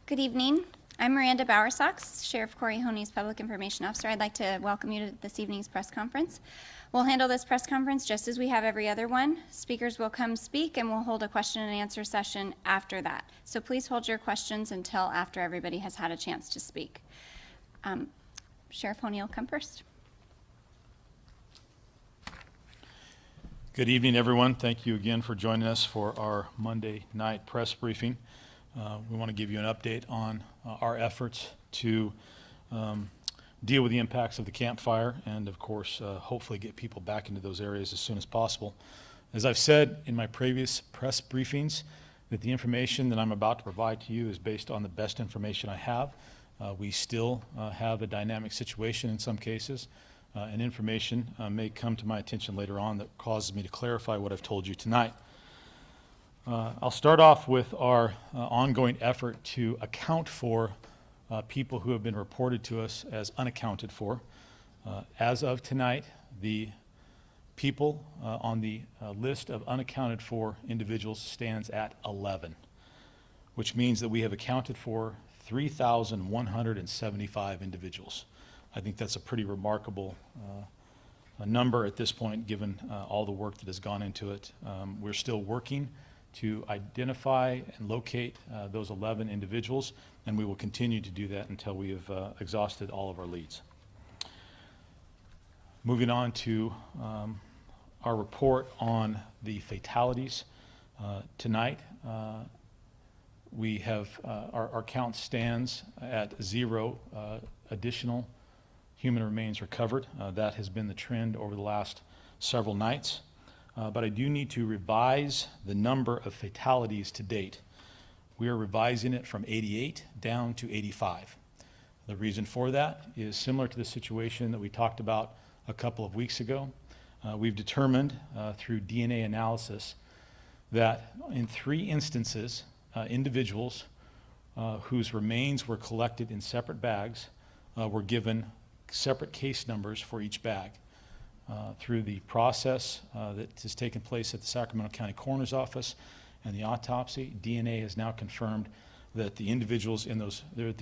Good evening. I'm Miranda Bowersox, Sheriff Corey Honey's Public Information Officer. I'd like to welcome you to this evening's press conference. We'll handle this press conference just as we have every other one. Speakers will come speak and we'll hold a question and answer session after that. So please hold your questions until after everybody has had a chance to speak. Sheriff Honey will come first. Good evening, everyone. Thank you again for joining us for our Monday night press briefing. We want to give you an update on our efforts to deal with the impacts of the Camp Fire and, of course, hopefully get people back into those areas as soon as possible. As I've said in my previous press briefings, that the information that I'm about to provide to you is based on the best information I have. We still have a dynamic situation in some cases, and information may come to my attention later on that causes me to clarify what I've told you tonight. I'll start off with our ongoing effort to account for people who have been reported to us as unaccounted for. As of tonight, the people on the list of unaccounted for individuals stands at 11, which means that we have accounted for 3,175 individuals. I think that's a pretty remarkable number at this point, given all the work that has gone into it. We're still working to identify and locate those 11 individuals, and we will continue to do that until we have exhausted all of our leads. Moving on to our report on the fatalities. Tonight, we have our count stands at 0 additional human remains recovered. That has been the trend over the last several nights. But I do need to revise the number of fatalities to date. We are revising it from 88 down to 85. The reason for that is similar to the situation that we talked about a couple of weeks ago. We've determined through DNA analysis that in 3 instances, individuals whose remains were collected in separate bags were given separate case numbers for each bag. Through the process that has taken place at the Sacramento County Coroner's Office and the autopsy, DNA has now confirmed that the individuals in those, the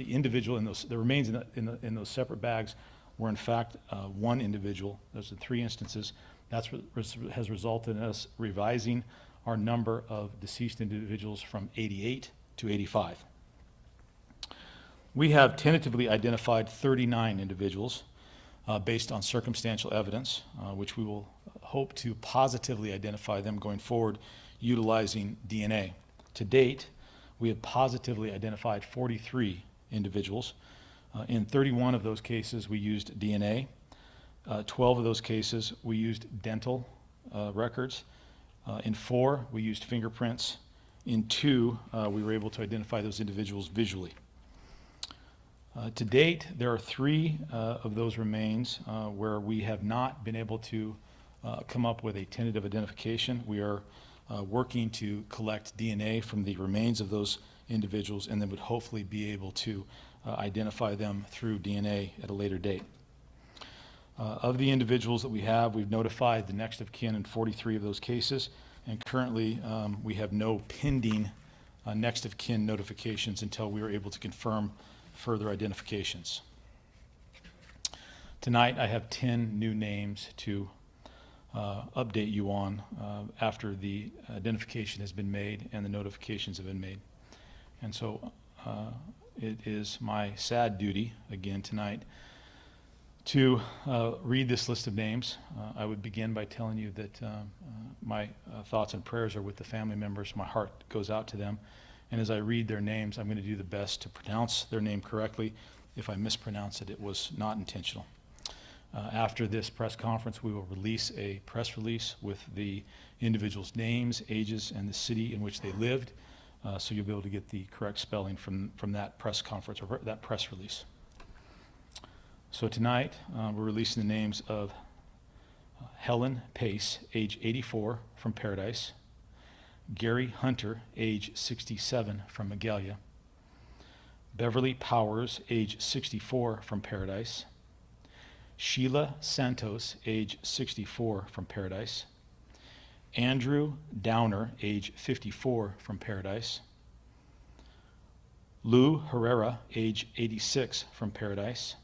remains in those separate bags were in fact one individual. Those are 3 instances. That's what has resulted in us revising our number of deceased individuals from 88 to 85. We have tentatively identified 39 individuals based on circumstantial evidence, which we will hope to positively identify them going forward utilizing DNA. To date, we have positively identified 43 individuals. In 31 of those cases, we used DNA. 12 of those cases, we used dental records. In 4, we used fingerprints. In 2, we were able to identify those individuals visually. To date, there are 3 of those remains where we have not been able to come up with a tentative identification. We are working to collect DNA from the remains of those individuals and then would hopefully be able to identify them through DNA at a later date. Of the individuals that we have, we've notified the next of kin in 43 of those cases, and currently we have no pending next of kin notifications until we are able to confirm further identifications. Tonight I have 10 new names to update you on after the identification has been made and the notifications have been made. And so it is my sad duty again tonight to read this list of names. I would begin by telling you that my thoughts and prayers are with the family members. My heart goes out to them. And as I read their names, I'm going to do the best to pronounce their name correctly. If I mispronounce it, it was not intentional. After this press conference, we will release a press release with the individuals' names, ages, and the city in which they lived. So you'll be able to get the correct spelling from that press conference or that press release. So tonight, we're releasing the names of Helen Pace, age 84, from Paradise. Gary Hunter, age 67, from Magalia. Beverly Powers, age 64, from Paradise. Sheila Santos, age 64, from Paradise. Andrew Downer, age 54, from Paradise. Lou Herrera, age 86, from Paradise.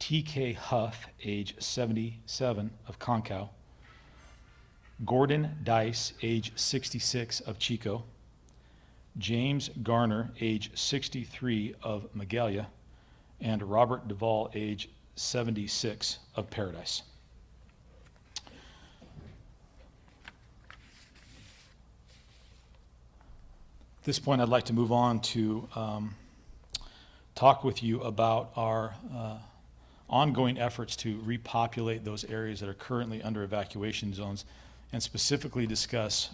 T.K. Huff, age 77, of Concow. Gordon Dice, age 66, of Chico. James Garner, age 63, of Magalia. And Robert Duvall, age 76, of Paradise. At this point, I'd like to move on to talk with you about our ongoing efforts to repopulate those areas that are currently under evacuation zones, and specifically discuss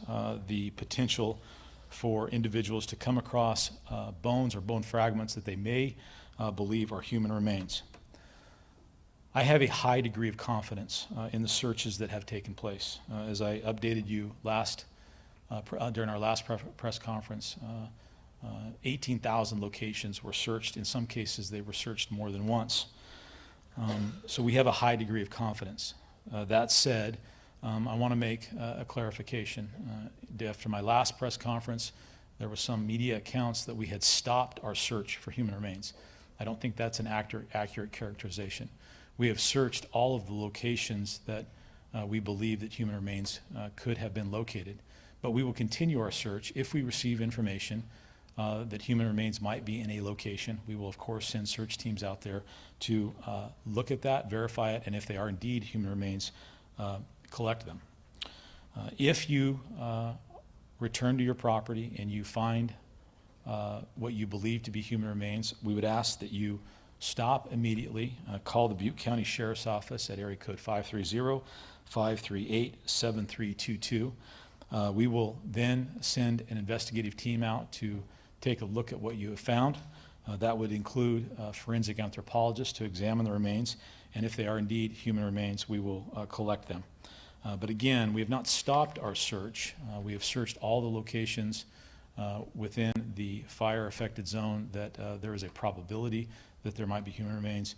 the potential for individuals to come across bones or bone fragments that they may believe are human remains. I have a high degree of confidence in the searches that have taken place. As I updated you during our last press conference, 18,000 locations were searched. In some cases, they were searched more than once. So we have a high degree of confidence. That said, I want to make a clarification. After my last press conference, there were some media accounts that we had stopped our search for human remains. I don't think that's an accurate characterization. We have searched all of the locations that we believe that human remains could have been located. But we will continue our search. If we receive information that human remains might be in a location, we will, of course, send search teams out there to look at that, verify it, and if they are indeed human remains, collect them. If you return to your property and you find what you believe to be human remains, we would ask that you stop immediately, call the Butte County Sheriff's Office at area code 530-538-7322. We will then send an investigative team out to take a look at what you have found. That would include forensic anthropologists to examine the remains, and if they are indeed human remains, we will collect them. But again, we have not stopped our search. We have searched all the locations within the fire-affected zone that there is a probability that there might be human remains.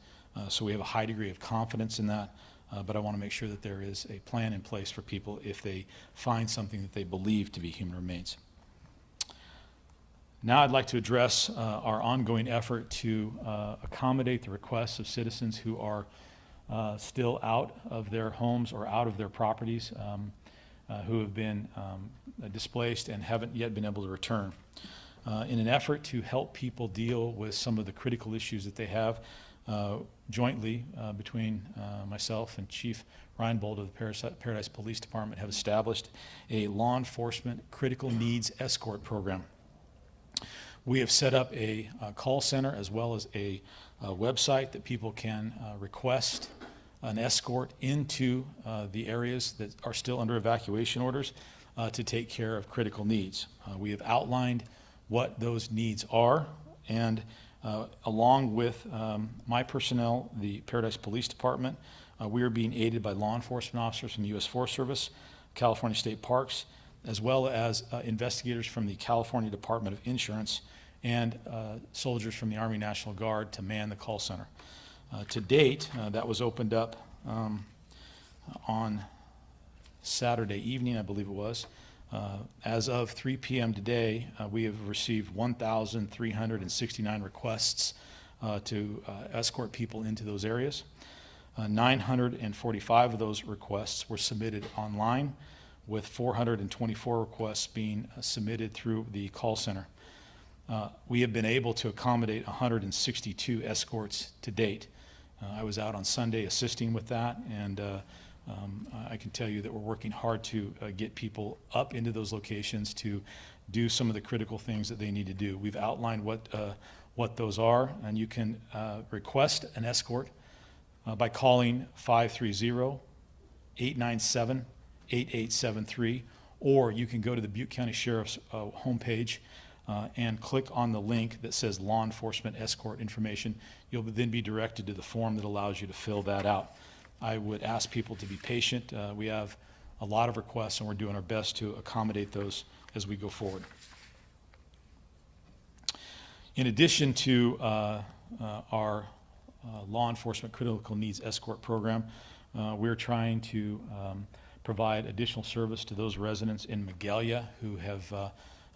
So we have a high degree of confidence in that. But I want to make sure that there is a plan in place for people if they find something that they believe to be human remains. Now I'd like to address our ongoing effort to accommodate the requests of citizens who are still out of their homes or out of their properties, who have been displaced and haven't yet been able to return. In an effort to help people deal with some of the critical issues that they have, jointly between myself and Chief Ryan Bold of the Paradise Police Department have established a law enforcement critical needs escort program. We have set up a call center as well as a website that people can request an escort into the areas that are still under evacuation orders to take care of critical needs. We have outlined what those needs are, and along with my personnel, the Paradise Police Department, we are being aided by law enforcement officers from the U.S. Forest Service, California State Parks, as well as investigators from the California Department of Insurance and soldiers from the Army National Guard to man the call center. To date, that was opened up on Saturday evening, I believe it was. As of 3 p.m. today, we have received 1,369 requests to escort people into those areas. 945 of those requests were submitted online, with 424 requests being submitted through the call center. We have been able to accommodate 162 escorts to date. I was out on Sunday assisting with that, and I can tell you that we're working hard to get people up into those locations to do some of the critical things that they need to do. We've outlined what those are, and you can request an escort by calling 530-897-8873, or you can go to the Butte County Sheriff's homepage and click on the link that says law enforcement escort information. You'll then be directed to the form that allows you to fill that out. I would ask people to be patient. We have a lot of requests, and we're doing our best to accommodate those as we go forward. In addition to our law enforcement critical needs escort program, we're trying to provide additional service to those residents in Magalia who have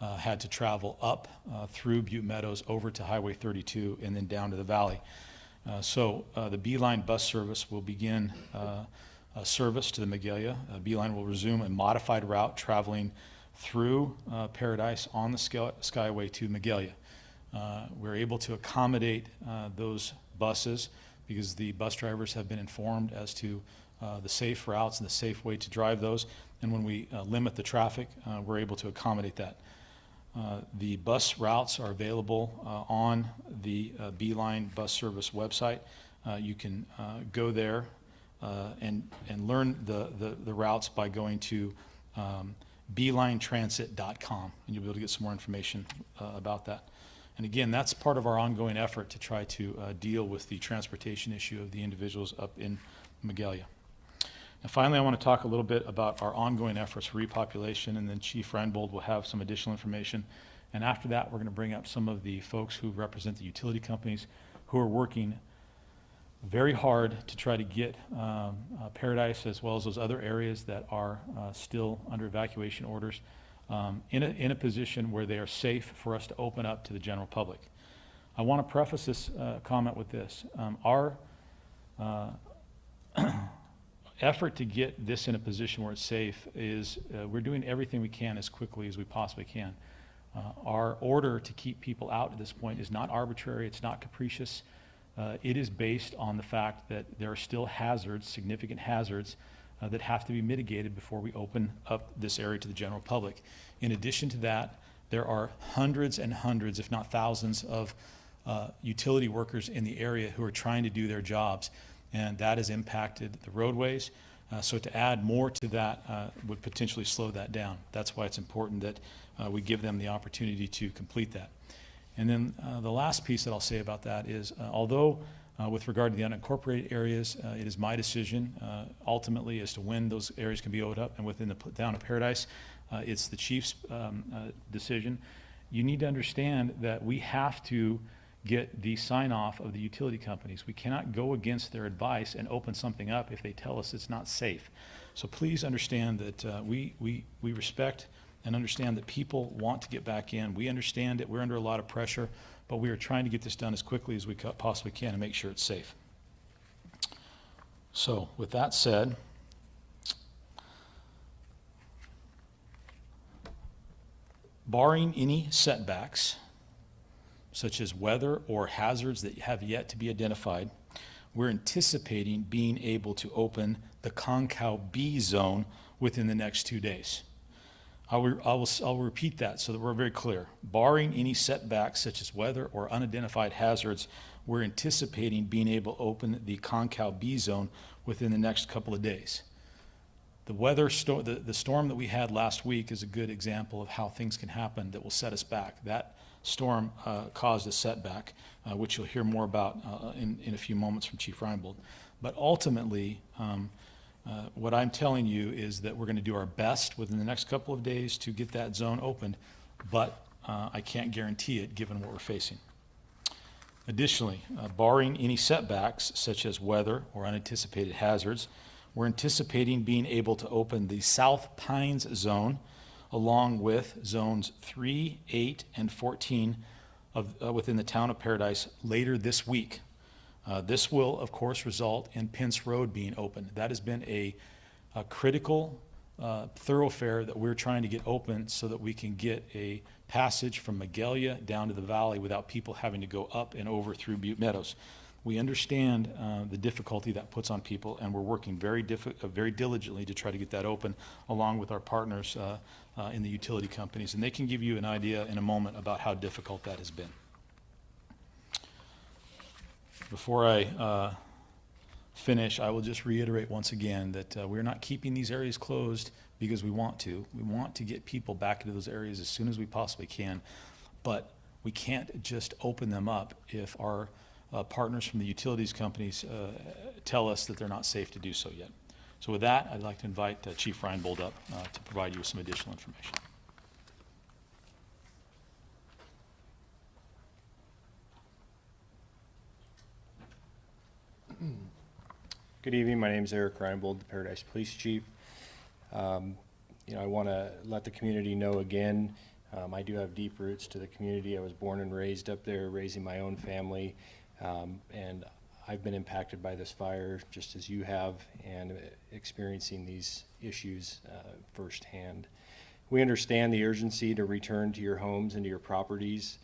had to travel up through Butte Meadows over to Highway 32 and then down to the valley. So the Beeline bus service will begin service to the Magalia. Beeline will resume a modified route traveling through Paradise on the Skyway to Magalia. We're able to accommodate those buses because the bus drivers have been informed as to the safe routes and the safe way to drive those. And when we limit the traffic, we're able to accommodate that. The bus routes are available on the Beeline bus service website. You can go there and learn the routes by going to beelinetransit.com, and you'll be able to get some more information about that. And again, that's part of our ongoing effort to try to deal with the transportation issue of the individuals up in Magalia. And finally, I want to talk a little bit about our ongoing efforts for repopulation, and then Chief Reinbold will have some additional information. And after that, we're going to bring up some of the folks who represent the utility companies who are working very hard to try to get Paradise, as well as those other areas that are still under evacuation orders, in a position where they are safe for us to open up to the general public. I want to preface this comment with this. Our effort to get this in a position where it's safe is we're doing everything we can as quickly as we possibly can. Our order to keep people out at this point is not arbitrary, it's not capricious. It is based on the fact that there are still hazards, significant hazards, that have to be mitigated before we open up this area to the general public. In addition to that, there are hundreds and hundreds, if not thousands, of utility workers in the area who are trying to do their jobs, and that has impacted the roadways. So to add more to that would potentially slow that down. That's why it's important that we give them the opportunity to complete that. And then the last piece that I'll say about that is, although with regard to the unincorporated areas, it is my decision ultimately as to when those areas can be opened up, and within the town of Paradise, it's the chief's decision. You need to understand that we have to get the sign-off of the utility companies. We cannot go against their advice and open something up if they tell us it's not safe. So please understand that we respect and understand that people want to get back in. We understand it. We're under a lot of pressure, but we are trying to get this done as quickly as we possibly can and make sure it's safe. So with that said, barring any setbacks, such as weather or hazards that have yet to be identified, we're anticipating being able to open the Concow B zone within the next 2 days. I'll repeat that so that we're very clear. Barring any setbacks such as weather or unidentified hazards, we're anticipating being able to open the Concow B zone within the next couple of days. The storm that we had last week is a good example of how things can happen that will set us back. That storm caused a setback, which you'll hear more about in a few moments from Chief Reinbold. But ultimately, what I'm telling you is that we're going to do our best within the next couple of days to get that zone opened, but I can't guarantee it given what we're facing. Additionally, barring any setbacks such as weather or unanticipated hazards, we're anticipating being able to open the South Pines zone along with zones 3, 8, and 14 within the town of Paradise later this week. This will, of course, result in Pence Road being open. That has been a critical thoroughfare that we're trying to get open so that we can get a passage from Magalia down to the valley without people having to go up and over through Butte Meadows. We understand the difficulty that puts on people, and we're working very diligently to try to get that open along with our partners in the utility companies. And they can give you an idea in a moment about how difficult that has been. Before I finish, I will just reiterate once again that we're not keeping these areas closed because we want to. We want to get people back into those areas as soon as we possibly can, but we can't just open them up if our partners from the utilities companies tell us that they're not safe to do so yet. So with that, I'd like to invite Chief Reinbold up to provide you with some additional information. Good evening. My name is Eric Reinbold, the Paradise Police Chief. I want to let the community know again I do have deep roots to the community. I was born and raised up there, raising my own family, and I've been impacted by this fire just as you have, and experiencing these issues firsthand. We understand the urgency to return to your homes and to your properties,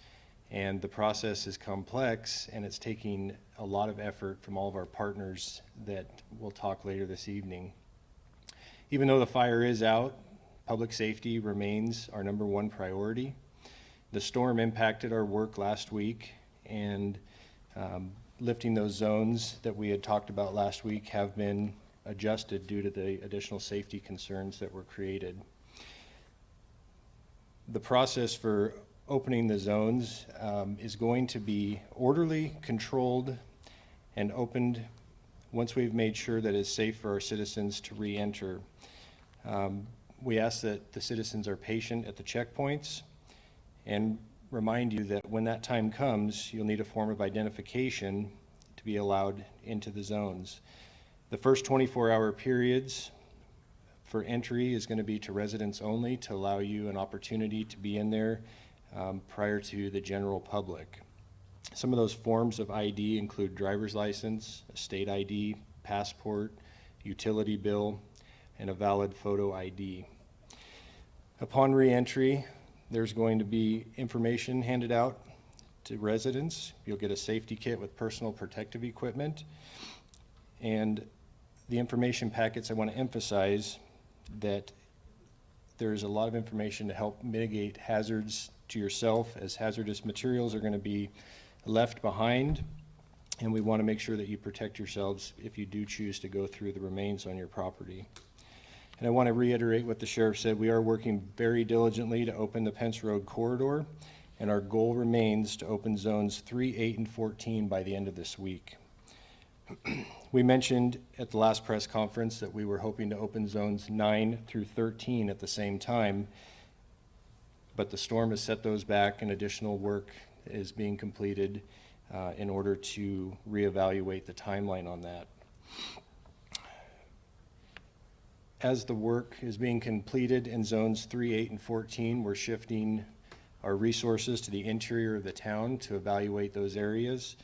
and the process is complex, and it's taking a lot of effort from all of our partners that we'll talk later this evening. Even though the fire is out, public safety remains our #1 priority. The storm impacted our work last week, and lifting those zones that we had talked about last week have been adjusted due to the additional safety concerns that were created. The process for opening the zones is going to be orderly, controlled, and opened once we've made sure that it's safe for our citizens to re-enter. We ask that the citizens are patient at the checkpoints and remind you that when that time comes, you'll need a form of identification to be allowed into the zones. The first 24-hour periods for entry is going to be to residents only, to allow you an opportunity to be in there prior to the general public. Some of those forms of ID include driver's license, a state ID, passport, utility bill, and a valid photo ID. Upon re-entry, there's going to be information handed out to residents. You'll get a safety kit with personal protective equipment. And the information packets, I want to emphasize that there's a lot of information to help mitigate hazards to yourself, as hazardous materials are going to be left behind. And we want to make sure that you protect yourselves if you do choose to go through the remains on your property. And I want to reiterate what the sheriff said. We are working very diligently to open the Pence Road corridor, and our goal remains to open zones 3, 8, and 14 by the end of this week. We mentioned at the last press conference that we were hoping to open zones 9 through 13 at the same time, but the storm has set those back, and additional work is being completed in order to reevaluate the timeline on that. As the work is being completed in zones 3, 8, and 14, we're shifting our resources to the interior of the town to evaluate those areas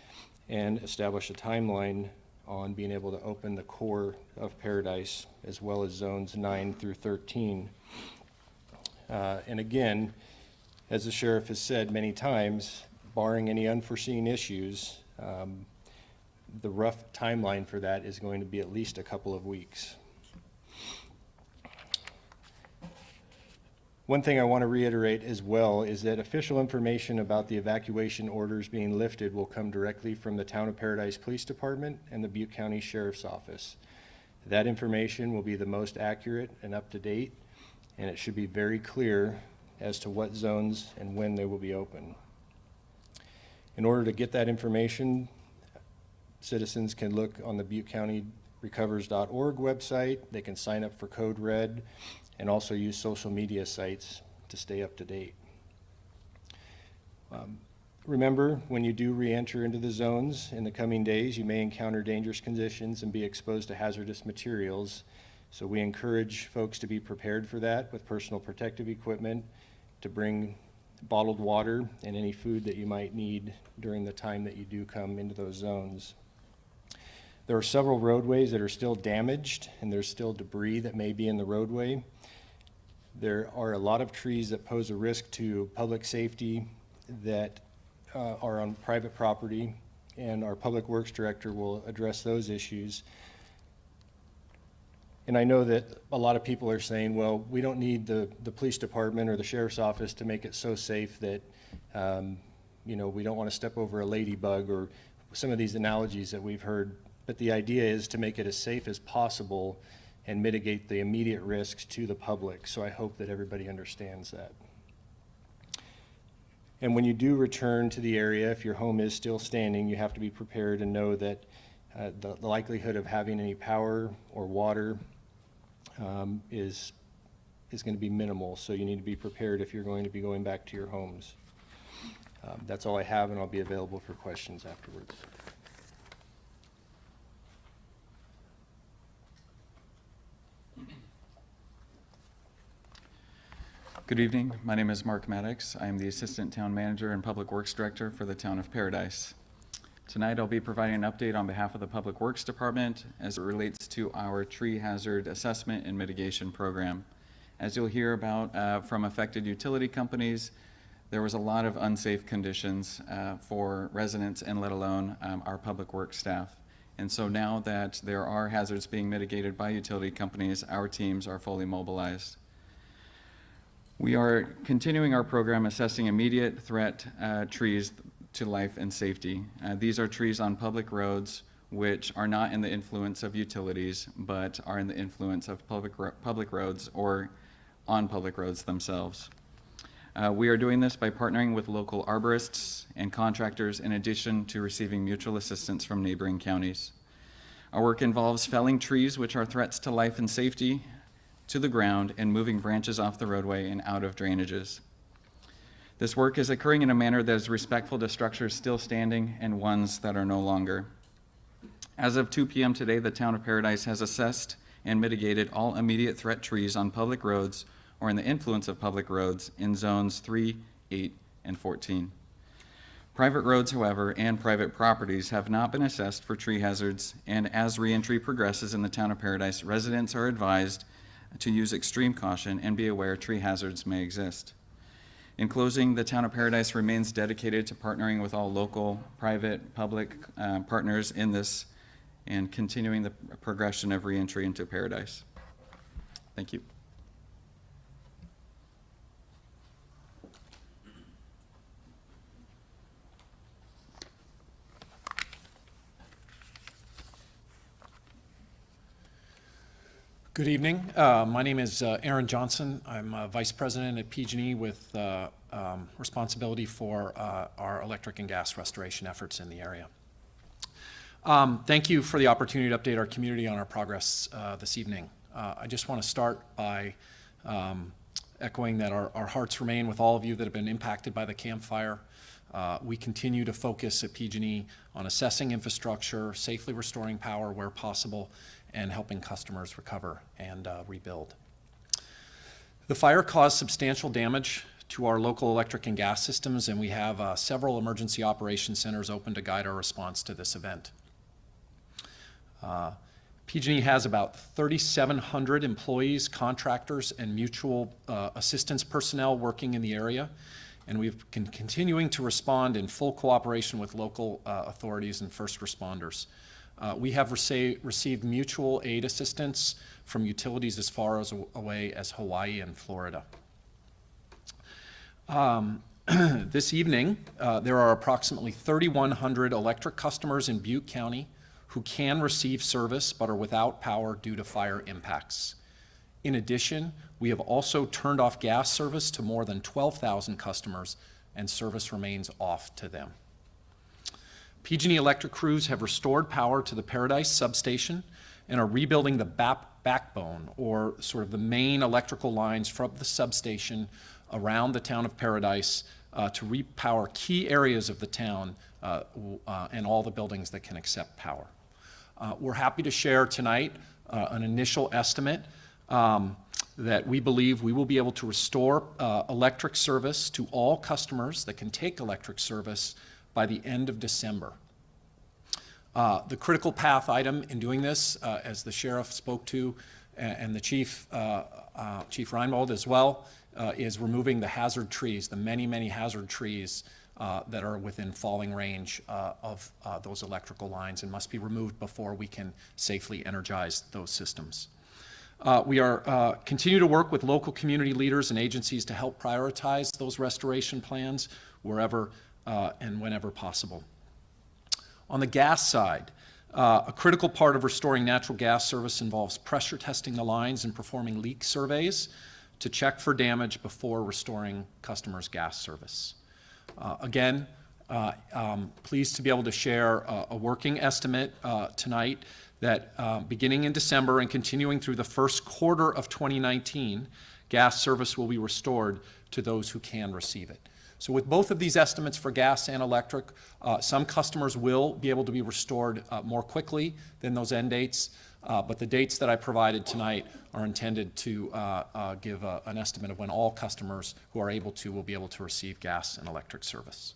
and establish a timeline on being able to open the core of Paradise, as well as zones 9 through 13. And again, as the sheriff has said many times, barring any unforeseen issues, the rough timeline for that is going to be at least a couple of weeks. One thing I want to reiterate as well is that official information about the evacuation orders being lifted will come directly from the Town of Paradise Police Department and the Butte County Sheriff's Office. That information will be the most accurate and up to date, and it should be very clear as to what zones and when they will be open. In order to get that information, citizens can look on the ButteCountyRecovers.org website. They can sign up for Code Red, and also use social media sites to stay up to date. Remember, when you do re-enter into the zones in the coming days, you may encounter dangerous conditions and be exposed to hazardous materials. So we encourage folks to be prepared for that with personal protective equipment, to bring bottled water and any food that you might need during the time that you do come into those zones. There are several roadways that are still damaged, and there's still debris that may be in the roadway. There are a lot of trees that pose a risk to public safety that are on private property, and our Public Works Director will address those issues. And I know that a lot of people are saying, well, we don't need the police department or the sheriff's office to make it so safe that we don't want to step over a ladybug, or some of these analogies that we've heard. But the idea is to make it as safe as possible and mitigate the immediate risks to the public. So I hope that everybody understands that. And when you do return to the area, if your home is still standing, you have to be prepared and know that the likelihood of having any power or water is going to be minimal. So you need to be prepared if you're going to be going back to your homes. That's all I have, and I'll be available for questions afterwards. Good evening. My name is Mark Maddox. I am the Assistant Town Manager and Public Works Director for the Town of Paradise. Tonight I'll be providing an update on behalf of the Public Works Department as it relates to our tree hazard assessment and mitigation program. As you'll hear about from affected utility companies, there was a lot of unsafe conditions for residents and let alone our Public Works staff. And so now that there are hazards being mitigated by utility companies, our teams are fully mobilized. We are continuing our program assessing immediate threat trees to life and safety. These are trees on public roads which are not in the influence of utilities, but are in the influence of public roads or on public roads themselves. We are doing this by partnering with local arborists and contractors in addition to receiving mutual assistance from neighboring counties. Our work involves felling trees which are threats to life and safety to the ground and moving branches off the roadway and out of drainages. This work is occurring in a manner that is respectful to structures still standing and ones that are no longer. As of 2 p.m. today, the Town of Paradise has assessed and mitigated all immediate threat trees on public roads or in the influence of public roads in zones 3, 8, and 14. Private roads, however, and private properties have not been assessed for tree hazards, and as reentry progresses in the Town of Paradise, residents are advised to use extreme caution and be aware tree hazards may exist. In closing, the Town of Paradise remains dedicated to partnering with all local, private, public partners in this and continuing the progression of reentry into Paradise. Thank you. Good evening. My name is Aaron Johnson. I'm Vice President at PG&E with responsibility for our electric and gas restoration efforts in the area. Thank you for the opportunity to update our community on our progress this evening. I just want to start by echoing that our hearts remain with all of you that have been impacted by the Camp Fire. We continue to focus at PG&E on assessing infrastructure, safely restoring power where possible, and helping customers recover and rebuild. The fire caused substantial damage to our local electric and gas systems, and we have several emergency operations centers open to guide our response to this event. PG&E has about 3,700 employees, contractors, and mutual assistance personnel working in the area, and we've been continuing to respond in full cooperation with local authorities and first responders. We have received mutual aid assistance from utilities as far away as Hawaii and Florida. This evening, there are approximately 3,100 electric customers in Butte County who can receive service but are without power due to fire impacts. In addition, we have also turned off gas service to more than 12,000 customers, and service remains off to them. PG&E electric crews have restored power to the Paradise substation and are rebuilding the backbone, or sort of the main electrical lines from the substation around the Town of Paradise to repower key areas of the town and all the buildings that can accept power. We're happy to share tonight an initial estimate that we believe we will be able to restore electric service to all customers that can take electric service by the end of December. The critical path item in doing this, as the sheriff spoke to, and the Chief Reinbold as well, is removing the hazard trees, the many, many hazard trees that are within falling range of those electrical lines and must be removed before we can safely energize those systems. We are continue to work with local community leaders and agencies to help prioritize those restoration plans wherever and whenever possible. On the gas side, a critical part of restoring natural gas service involves pressure testing the lines and performing leak surveys to check for damage before restoring customers' gas service. Again, pleased to be able to share a working estimate tonight that beginning in December and continuing through the first quarter of 2019, gas service will be restored to those who can receive it. So with both of these estimates for gas and electric, some customers will be able to be restored more quickly than those end dates, but the dates that I provided tonight are intended to give an estimate of when all customers who are able to will be able to receive gas and electric service.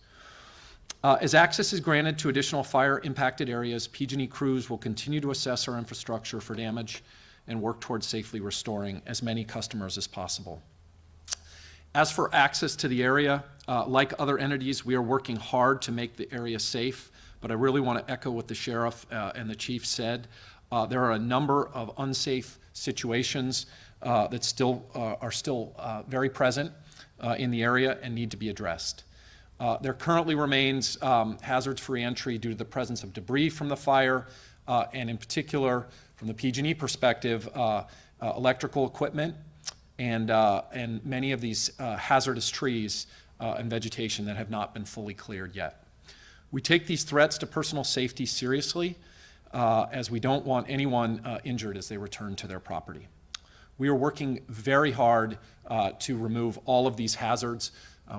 As access is granted to additional fire-impacted areas, PG&E crews will continue to assess our infrastructure for damage and work towards safely restoring as many customers as possible. As for access to the area, like other entities, we are working hard to make the area safe, but I really want to echo what the sheriff and the chief said. There are a number of unsafe situations that are still very present in the area and need to be addressed. There currently remains hazards-free entry due to the presence of debris from the fire, and in particular, from the PG&E perspective, electrical equipment and many of these hazardous trees and vegetation that have not been fully cleared yet. We take these threats to personal safety seriously, as we don't want anyone injured as they return to their property. We are working very hard to remove all of these hazards.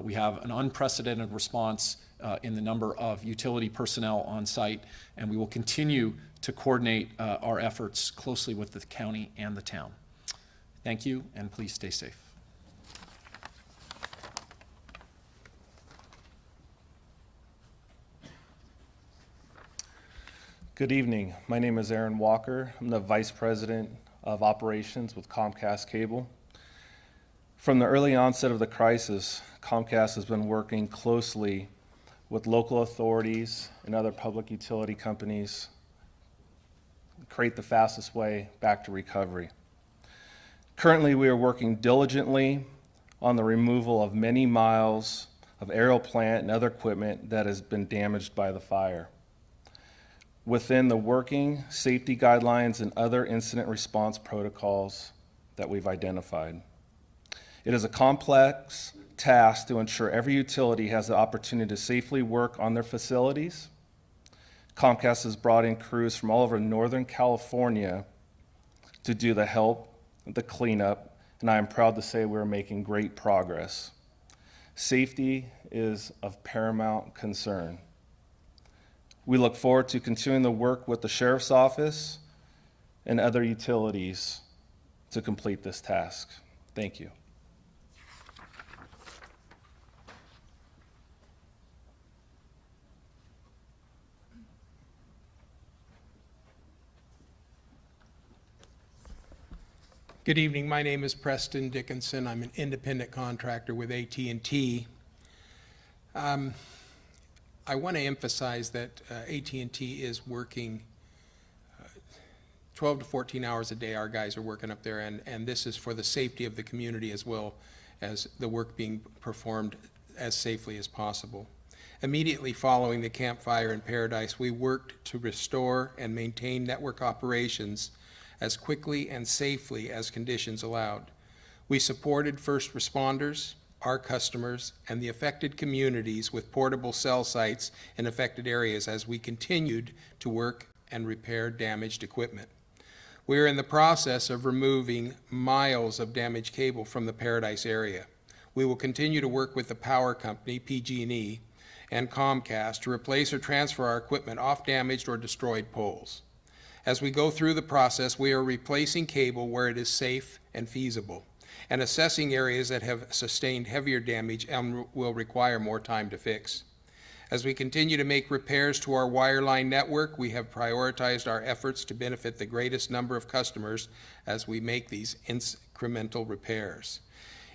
We have an unprecedented response in the number of utility personnel on site, and we will continue to coordinate our efforts closely with the county and the town. Thank you, and please stay safe. Good evening. My name is Aaron Walker. I'm the Vice President of Operations with Comcast Cable. From the early onset of the crisis, Comcast has been working closely with local authorities and other public utility companies to create the fastest way back to recovery. Currently, we are working diligently on the removal of many miles of aerial plant and other equipment that has been damaged by the fire, within the working safety guidelines and other incident response protocols that we've identified. It is a complex task to ensure every utility has the opportunity to safely work on their facilities. Comcast has brought in crews from all over Northern California to do the help, the cleanup, and I am proud to say we're making great progress. Safety is of paramount concern. We look forward to continuing to work with the Sheriff's Office and other utilities to complete this task. Thank you. Good evening. My name is Preston Dickinson. I'm an independent contractor with AT&T. I want to emphasize that AT&T is working 12 to 14 hours a day. Our guys are working up there, and this is for the safety of the community as well as the work being performed as safely as possible. Immediately following the Camp Fire in Paradise, we worked to restore and maintain network operations as quickly and safely as conditions allowed. We supported first responders, our customers, and the affected communities with portable cell sites in affected areas as we continued to work and repair damaged equipment. We are in the process of removing miles of damaged cable from the Paradise area. We will continue to work with the power company, PG&E, and Comcast to replace or transfer our equipment off damaged or destroyed poles. As we go through the process, we are replacing cable where it is safe and feasible, and assessing areas that have sustained heavier damage and will require more time to fix. As we continue to make repairs to our wireline network, we have prioritized our efforts to benefit the greatest number of customers as we make these incremental repairs.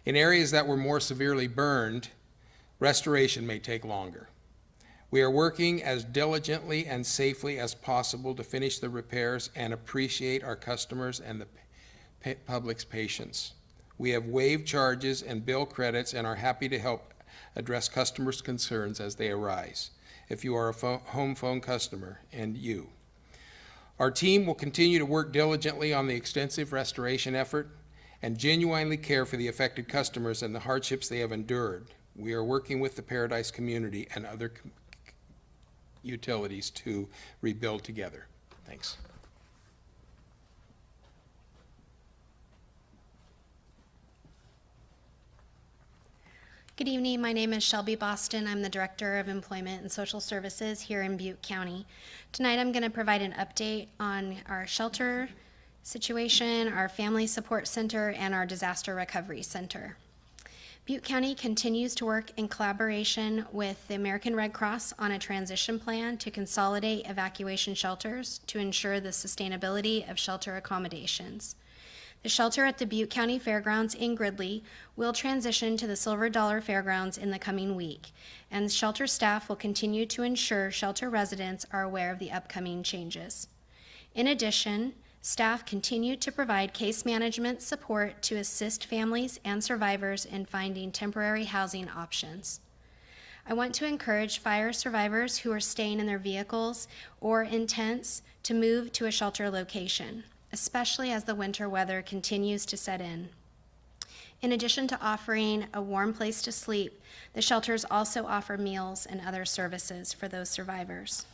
In areas that were more severely burned, restoration may take longer. We are working as diligently and safely as possible to finish the repairs and appreciate our customers and the public's patience. We have waived charges and bill credits and are happy to help address customers' concerns as they arise. If you are a home phone customer, and you. Our team will continue to work diligently on the extensive restoration effort and genuinely care for the affected customers and the hardships they have endured. We are working with the Paradise community and other utilities to rebuild together. Thanks. Good evening. My name is Shelby Boston. I'm the Director of Employment and Social Services here in Butte County. Tonight I'm going to provide an update on our shelter situation, our Family Support Center, and our Disaster Recovery Center. Butte County continues to work in collaboration with the American Red Cross on a transition plan to consolidate evacuation shelters to ensure the sustainability of shelter accommodations. The shelter at the Butte County Fairgrounds in Gridley will transition to the Silver Dollar Fairgrounds in the coming week, and shelter staff will continue to ensure shelter residents are aware of the upcoming changes. In addition, staff continue to provide case management support to assist families and survivors in finding temporary housing options. I want to encourage fire survivors who are staying in their vehicles or in tents to move to a shelter location, especially as the winter weather continues to set in. In addition to offering a warm place to sleep, the shelters also offer meals and other services for those survivors.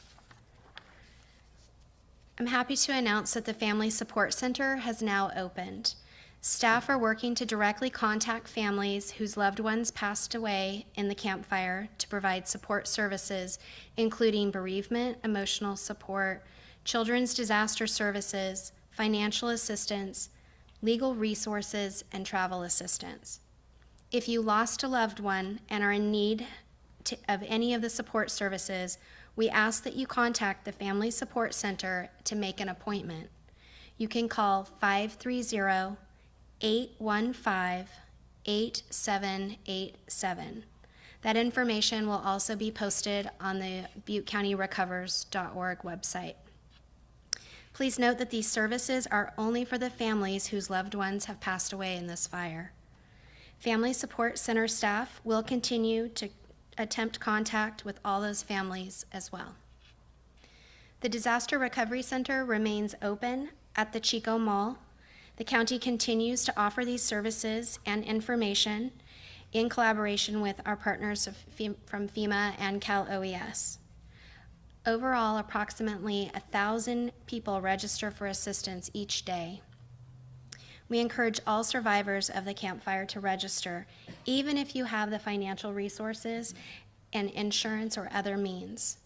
I'm happy to announce that the Family Support Center has now opened. Staff are working to directly contact families whose loved ones passed away in the Camp Fire to provide support services, including bereavement, emotional support, children's disaster services, financial assistance, legal resources, and travel assistance. If you lost a loved one and are in need of any of the support services, we ask that you contact the Family Support Center to make an appointment. You can call 530-815-8787. That information will also be posted on the ButteCountyRecovers.org website. Please note that these services are only for the families whose loved ones have passed away in this fire. Family Support Center staff will continue to attempt contact with all those families as well. The Disaster Recovery Center remains open at the Chico Mall. The county continues to offer these services and information in collaboration with our partners from FEMA and Cal OES. Overall, approximately 1,000 people register for assistance each day. We encourage all survivors of the Camp Fire to register, even if you have the financial resources and insurance or other means.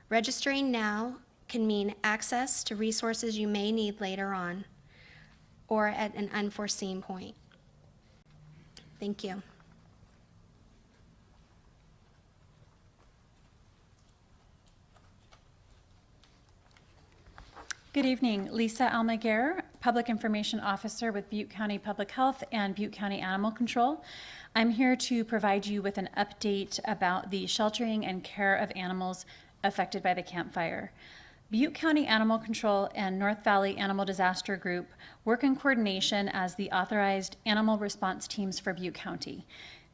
Registering now can mean access to resources you may need later on or at an unforeseen point. Thank you. Good evening. Lisa Almaguer, Public Information Officer with Butte County Public Health and Butte County Animal Control. I'm here to provide you with an update about the sheltering and care of animals affected by the Camp Fire. Butte County Animal Control and North Valley Animal Disaster Group work in coordination as the authorized animal response teams for Butte County.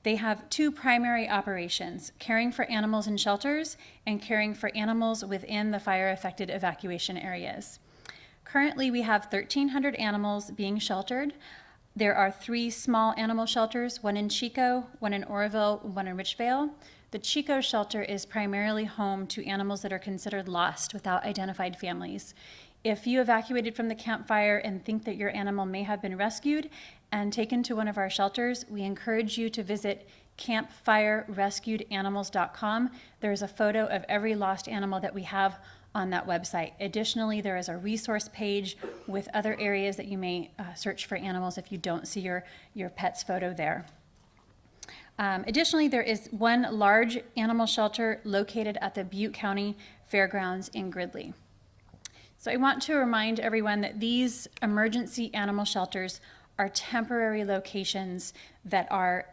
They have two primary operations: caring for animals in shelters and caring for animals within the fire-affected evacuation areas. Currently, we have 1,300 animals being sheltered. There are 3 small animal shelters, one in Chico, one in Oroville, one in Richvale. The Chico shelter is primarily home to animals that are considered lost without identified families. If you evacuated from the Camp Fire and think that your animal may have been rescued and taken to one of our shelters, we encourage you to visit campfirerescuedanimals.com. There is a photo of every lost animal that we have on that website. Additionally, there is a resource page with other areas that you may search for animals if you don't see your pet's photo there. Additionally, there is one large animal shelter located at the Butte County Fairgrounds in Gridley. So I want to remind everyone that these emergency animal shelters are temporary locations that are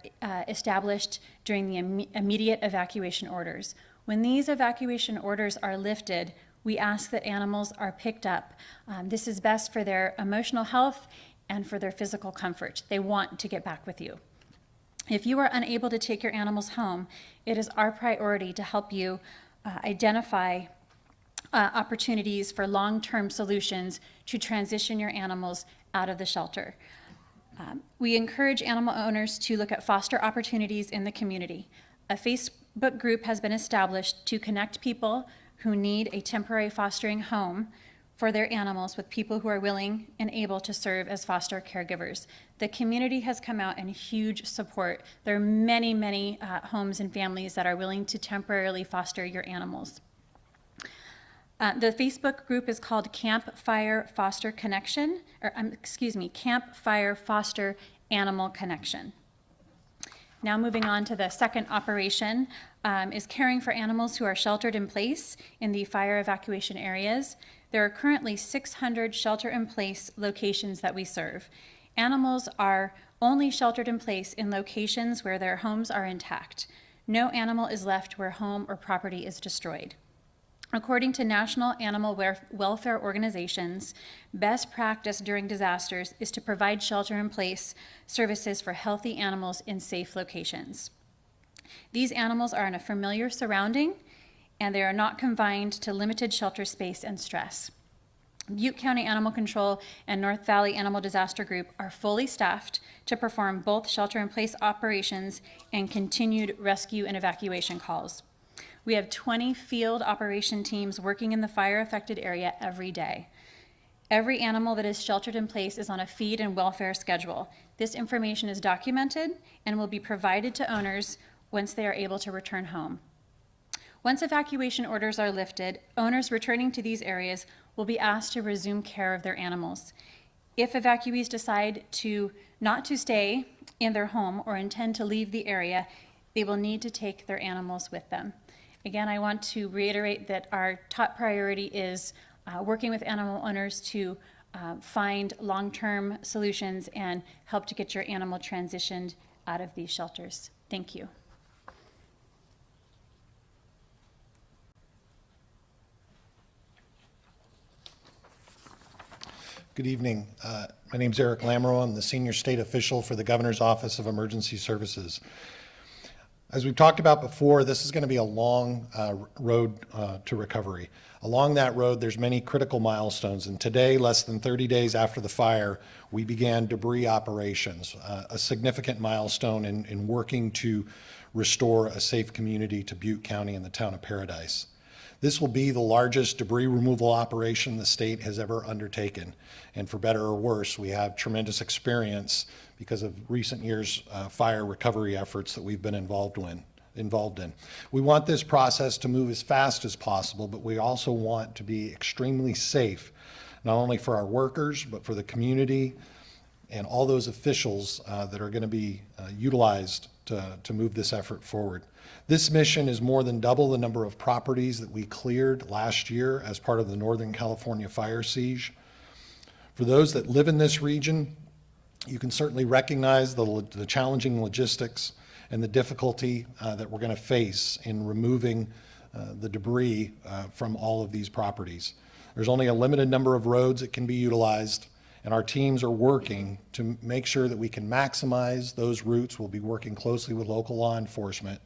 established during the immediate evacuation orders. When these evacuation orders are lifted, we ask that animals are picked up. This is best for their emotional health and for their physical comfort. They want to get back with you. If you are unable to take your animals home, it is our priority to help you identify opportunities for long-term solutions to transition your animals out of the shelter. We encourage animal owners to look at foster opportunities in the community. A Facebook group has been established to connect people who need a temporary fostering home for their animals with people who are willing and able to serve as foster caregivers. The community has come out in huge support. There are many, many homes and families that are willing to temporarily foster your animals. The Facebook group is called Campfire Foster Connection, Campfire Foster Animal Connection. Now moving on to the second operation is caring for animals who are sheltered in place in the fire evacuation areas. There are currently 600 shelter-in-place locations that we serve. Animals are only sheltered in place in locations where their homes are intact. No animal is left where home or property is destroyed. According to national animal welfare organizations, best practice during disasters is to provide shelter-in-place services for healthy animals in safe locations. These animals are in a familiar surrounding, and they are not confined to limited shelter space and stress. Butte County Animal Control and North Valley Animal Disaster Group are fully staffed to perform both shelter-in-place operations and continued rescue and evacuation calls. We have 20 field operation teams working in the fire-affected area every day. Every animal that is sheltered in place is on a feed and welfare schedule. This information is documented and will be provided to owners once they are able to return home. Once evacuation orders are lifted, owners returning to these areas will be asked to resume care of their animals. If evacuees decide not to stay in their home or intend to leave the area, they will need to take their animals with them. Again, I want to reiterate that our top priority is working with animal owners to find long-term solutions and help to get your animal transitioned out of these shelters. Thank you. Good evening. My name is Eric Lamoureux. I'm the Senior State Official for the Governor's Office of Emergency Services. As we've talked about before, this is going to be a long road to recovery. Along that road, there's many critical milestones, and today, less than 30 days after the fire, we began debris operations, a significant milestone in working to restore a safe community to Butte County and the town of Paradise. This will be the largest debris removal operation the state has ever undertaken, and for better or worse, we have tremendous experience because of recent years' fire recovery efforts that we've been involved in. We want this process to move as fast as possible, but we also want to be extremely safe, not only for our workers, but for the community and all those officials that are going to be utilized to move this effort forward. This mission is more than double the number of properties that we cleared last year as part of the Northern California fire siege. For those that live in this region, you can certainly recognize the challenging logistics and the difficulty that we're going to face in removing the debris from all of these properties. There's only a limited number of roads that can be utilized, and our teams are working to make sure that we can maximize those routes. We'll be working closely with local law enforcement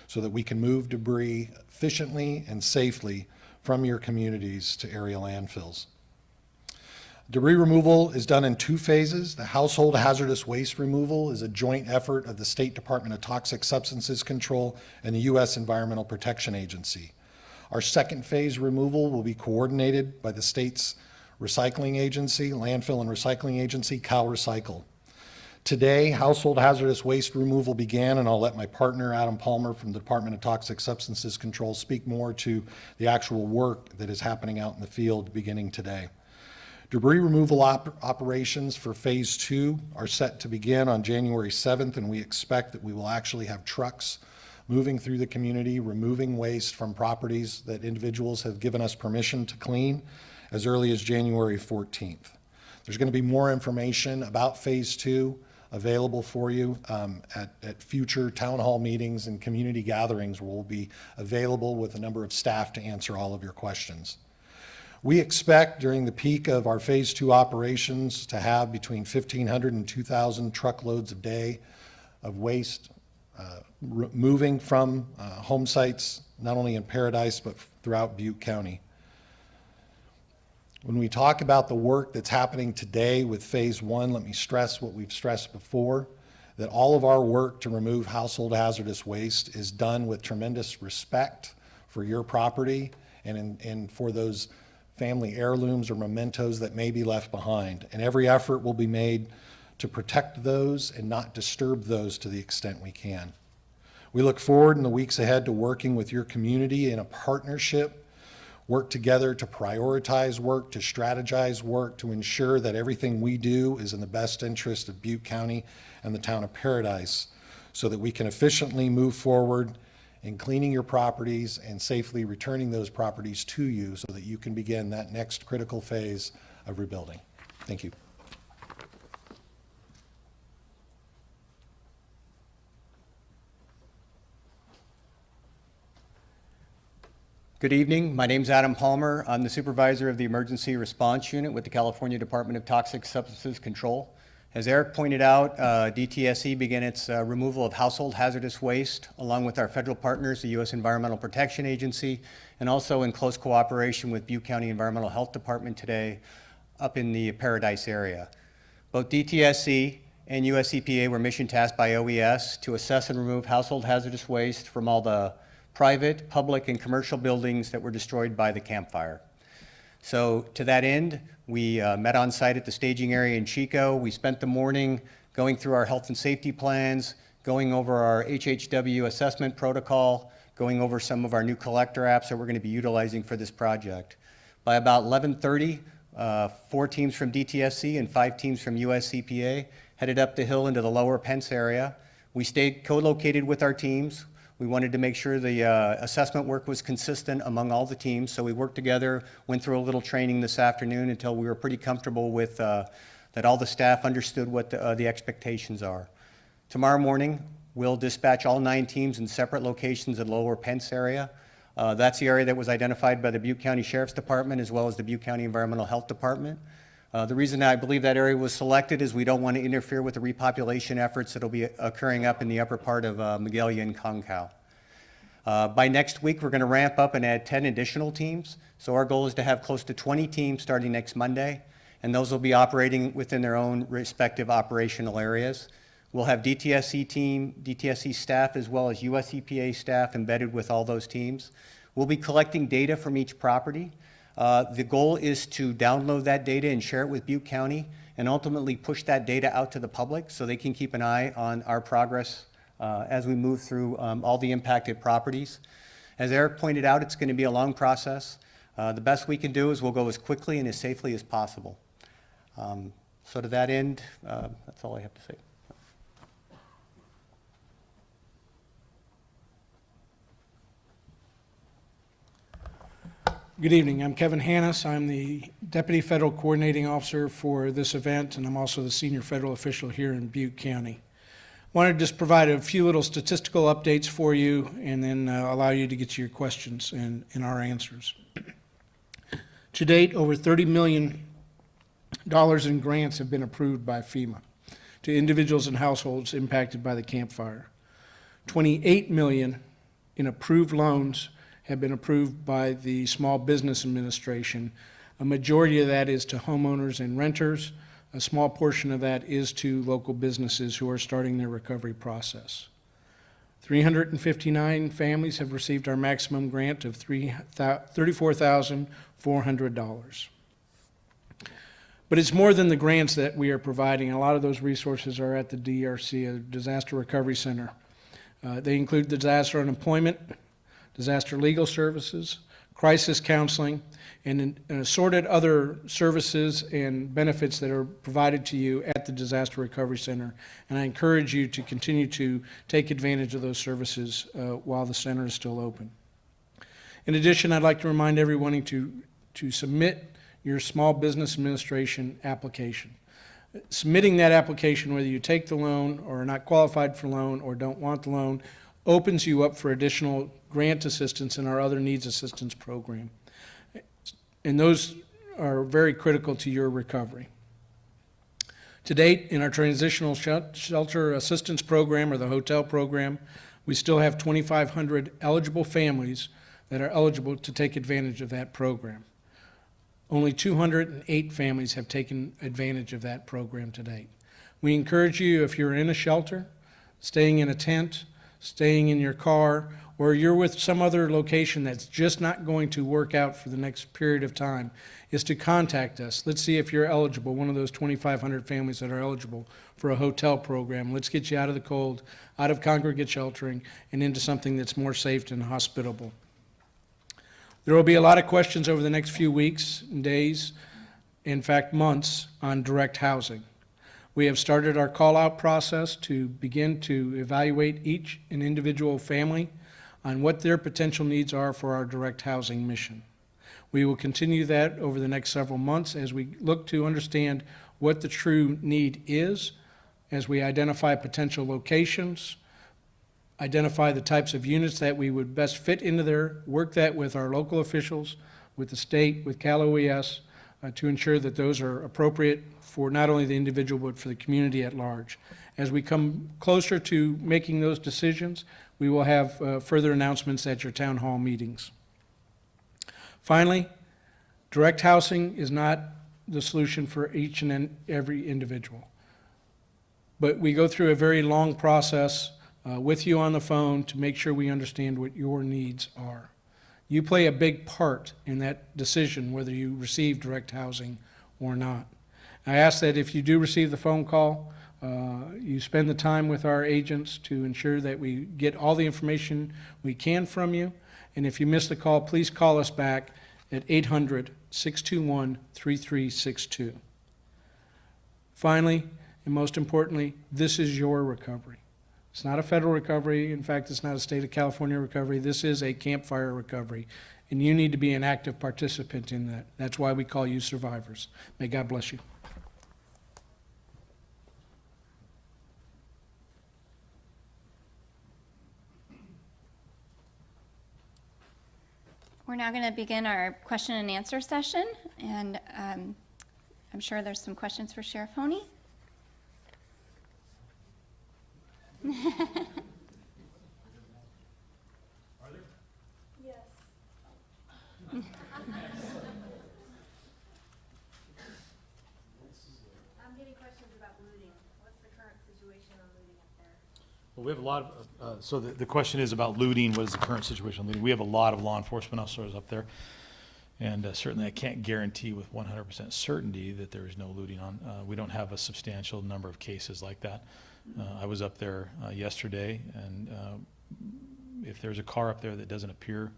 so that we can move debris efficiently and safely from your communities to area landfills. Debris removal is done in two phases. The household hazardous waste removal is a joint effort of the State Department of Toxic Substances Control and the U.S. Environmental Protection Agency. Our second phase removal will be coordinated by the state's recycling agency, landfill and recycling agency, CalRecycle. Today, household hazardous waste removal began, and I'll let my partner, Adam Palmer from the Department of Toxic Substances Control, speak more to the actual work that is happening out in the field beginning today. Debris removal operations for phase 2 are set to begin on January 7th, and we expect that we will actually have trucks moving through the community, removing waste from properties that individuals have given us permission to clean as early as January 14th. There's going to be more information about phase 2 available for you at future town hall meetings and community gatherings where we'll be available with a number of staff to answer all of your questions. We expect during the peak of our phase 2 operations to have between 1,500 and 2,000 truckloads a day of waste moving from home sites, not only in Paradise, but throughout Butte County. When we talk about the work that's happening today with phase 1, let me stress what we've stressed before, that all of our work to remove household hazardous waste is done with tremendous respect for your property and for those family heirlooms or mementos that may be left behind. And every effort will be made to protect those and not disturb those to the extent we can. We look forward in the weeks ahead to working with your community in a partnership, work together to prioritize work, to strategize work, to ensure that everything we do is in the best interest of Butte County and the town of Paradise, so that we can efficiently move forward in cleaning your properties and safely returning those properties to you so that you can begin that next critical phase of rebuilding. Thank you. Good evening. My name's Adam Palmer. I'm the supervisor of the Emergency Response Unit with the California Department of Toxic Substances Control. As Eric pointed out, DTSC began its removal of household hazardous waste along with our federal partners, the U.S. Environmental Protection Agency, and also in close cooperation with Butte County Environmental Health Department today up in the Paradise area. Both DTSC and US EPA were mission tasked by OES to assess and remove household hazardous waste from all the private, public, and commercial buildings that were destroyed by the campfire. So to that end, we met on site at the staging area in Chico. We spent the morning going through our health and safety plans, going over our HHW assessment protocol, going over some of our new collector apps that we're going to be utilizing for this project. By about 11:30, 4 teams from DTSC and 5 teams from US EPA headed up the hill into the lower Pence area. We stayed co-located with our teams. We wanted to make sure the assessment work was consistent among all the teams, so we worked together, went through a little training this afternoon until we were pretty comfortable with that all the staff understood what the expectations are. Tomorrow morning, we'll dispatch all 9 teams in separate locations at lower Pence area. That's the area that was identified by the Butte County Sheriff's Department as well as the Butte County Environmental Health Department. The reason I believe that area was selected is we don't want to interfere with the repopulation efforts that will be occurring up in the upper part of Magalia and Concow. By next week, we're going to ramp up and add 10 additional teams. So our goal is to have close to 20 teams starting next Monday, and those will be operating within their own respective operational areas. We'll have DTSC staff as well as US EPA staff embedded with all those teams. We'll be collecting data from each property. The goal is to download that data and share it with Butte County and ultimately push that data out to the public so they can keep an eye on our progress as we move through all the impacted properties. As Eric pointed out, it's going to be a long process. The best we can do is we'll go as quickly and as safely as possible. So to that end, that's all I have to say. Good evening. I'm Kevin Hannis. I'm the Deputy Federal Coordinating Officer for this event, and I'm also the Senior Federal Official here in Butte County. Wanted to just provide a few little statistical updates for you and then allow you to get to your questions and our answers. To date, over $30 million in grants have been approved by FEMA to individuals and households impacted by the campfire. $28 million in approved loans have been approved by the Small Business Administration. A majority of that is to homeowners and renters. A small portion of that is to local businesses who are starting their recovery process. 359 families have received our maximum grant of $34,400. But it's more than the grants that we are providing. A lot of those resources are at the DRC, Disaster Recovery Center. They include disaster unemployment, disaster legal services, crisis counseling, and assorted other services and benefits that are provided to you at the Disaster Recovery Center. And I encourage you to continue to take advantage of those services while the center is still open. In addition, I'd like to remind everyone to submit your Small Business Administration application. Submitting that application, whether you take the loan or are not qualified for loan or don't want the loan, opens you up for additional grant assistance in our other needs assistance program. And those are very critical to your recovery. To date, in our Transitional Shelter Assistance Program, or the hotel program, we still have 2,500 eligible families that are eligible to take advantage of that program. Only 208 families have taken advantage of that program to date. We encourage you, if you're in a shelter, staying in a tent, staying in your car, or you're with some other location that's just not going to work out for the next period of time, is to contact us. Let's see if you're eligible, one of those 2,500 families that are eligible for a hotel program. Let's get you out of the cold, out of congregate sheltering, and into something that's more safe and hospitable. There will be a lot of questions over the next few weeks and days, in fact, months, on direct housing. We have started our call-out process to begin to evaluate each and individual family on what their potential needs are for our direct housing mission. We will continue that over the next several months as we look to understand what the true need is, as we identify potential locations, identify the types of units that we would best fit into there, work that with our local officials, with the state, with Cal OES, to ensure that those are appropriate for not only the individual but for the community at large. As we come closer to making those decisions, we will have further announcements at your town hall meetings. Finally, direct housing is not the solution for each and every individual. But we go through a very long process with you on the phone to make sure we understand what your needs are. You play a big part in that decision whether you receive direct housing or not. I ask that if you do receive the phone call, you spend the time with our agents to ensure that we get all the information we can from you. And if you miss the call, please call us back at 800-621-3362. Finally, and most importantly, this is your recovery. It's not a federal recovery. In fact, it's not a state of California recovery. This is a campfire recovery, and you need to be an active participant in that. That's why we call you survivors. May God bless you. We're now going to begin our question and answer session, and I'm sure there's some questions for Sheriff Honey. I'm getting questions about looting. What's the current situation on looting up there? Well, we have a lot of, so the question is about looting. What is the current situation on looting? We have a lot of law enforcement officers up there. And certainly I can't guarantee with 100% certainty that there is no looting on. We don't have a substantial number of cases like that. I was up there yesterday, and if there's a car up there that doesn't appear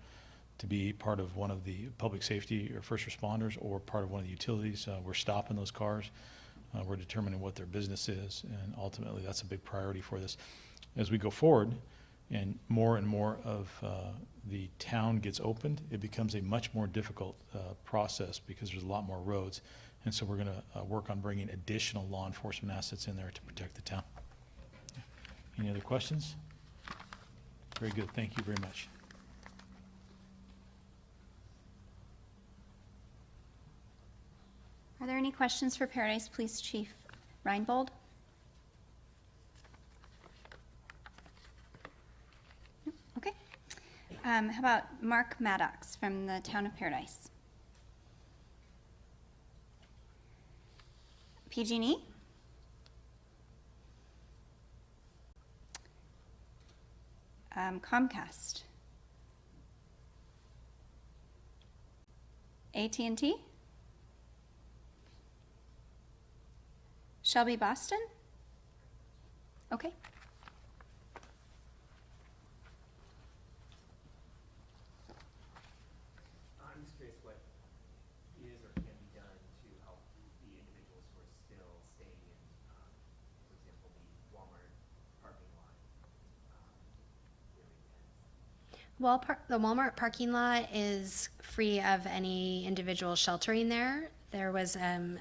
to be part of one of the public safety or first responders or part of one of the utilities, we're stopping those cars. We're determining what their business is, and ultimately that's a big priority for this. As we go forward and more of the town gets opened, it becomes a much more difficult process because there's a lot more roads. And so we're going to work on bringing additional law enforcement assets in there to protect the town. Any other questions? Very good. Thank you very much. Are there any questions for Paradise Police Chief Reinbold? No? Okay. How about Mark Maddox from the town of Paradise? PG&E? Comcast? AT&T? Shelby Boston? Okay. I'm just curious what is or can be done to help the individuals who are still staying in, for example, the Walmart parking lot during The Walmart parking lot is free of any individual sheltering there. There was a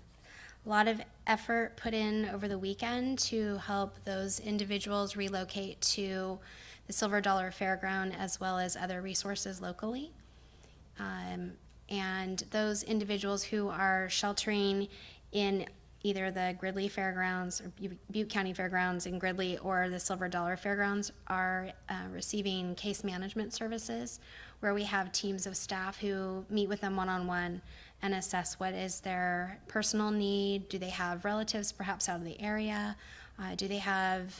lot of effort put in over the weekend to help those individuals relocate to the Silver Dollar Fairground as well as other resources locally. And those individuals who are sheltering in either the Gridley Fairgrounds or Butte County Fairgrounds in Gridley or the Silver Dollar Fairgrounds are receiving case management services, where we have teams of staff who meet with them one-on-one and assess what is their personal need. Do they have relatives perhaps out of the area? Do they have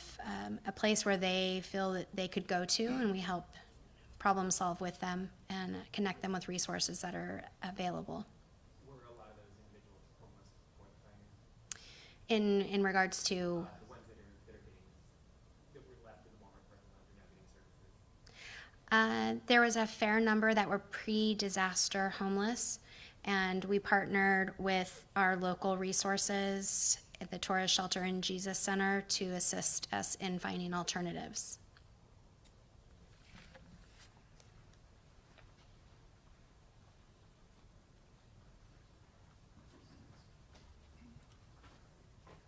a place where they feel that they could go to, and we help problem solve with them and connect them with resources that are available. Were a lot of those individuals homeless before the fire? In regards to, The ones that were left in the Walmart parking lot are now getting services. there was a fair number that were pre-disaster homeless, and we partnered with our local resources at the Torres Shelter and Jesus Center to assist us in finding alternatives.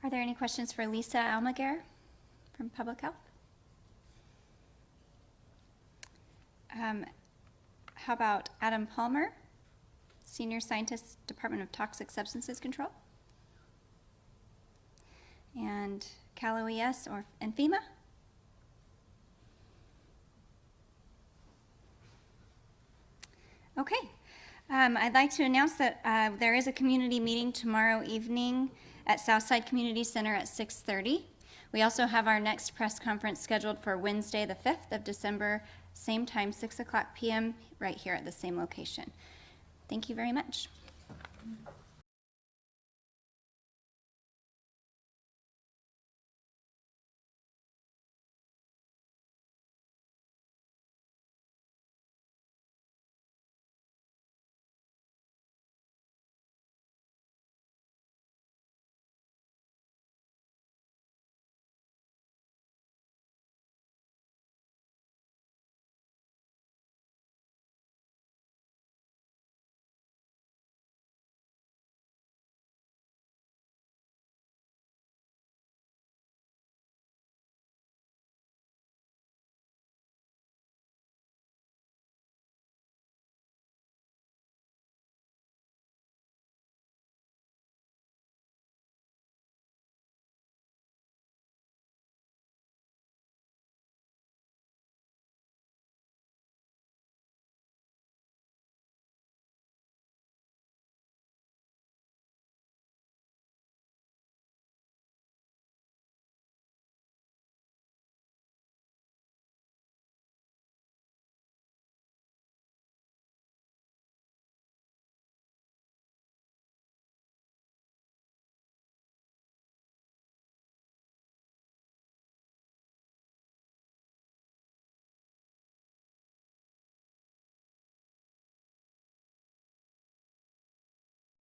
Are there any questions for Lisa Almaguer from Public Health? How about Adam Palmer, Senior Scientist, Department of Toxic Substances Control? And Cal OES and FEMA? Okay. I'd like to announce that there is a community meeting tomorrow evening at Southside Community Center at 6:30. We also have our next press conference scheduled for Wednesday, the 5th of December, same time, 6 o'clock p.m., right here at the same location. Thank you very much.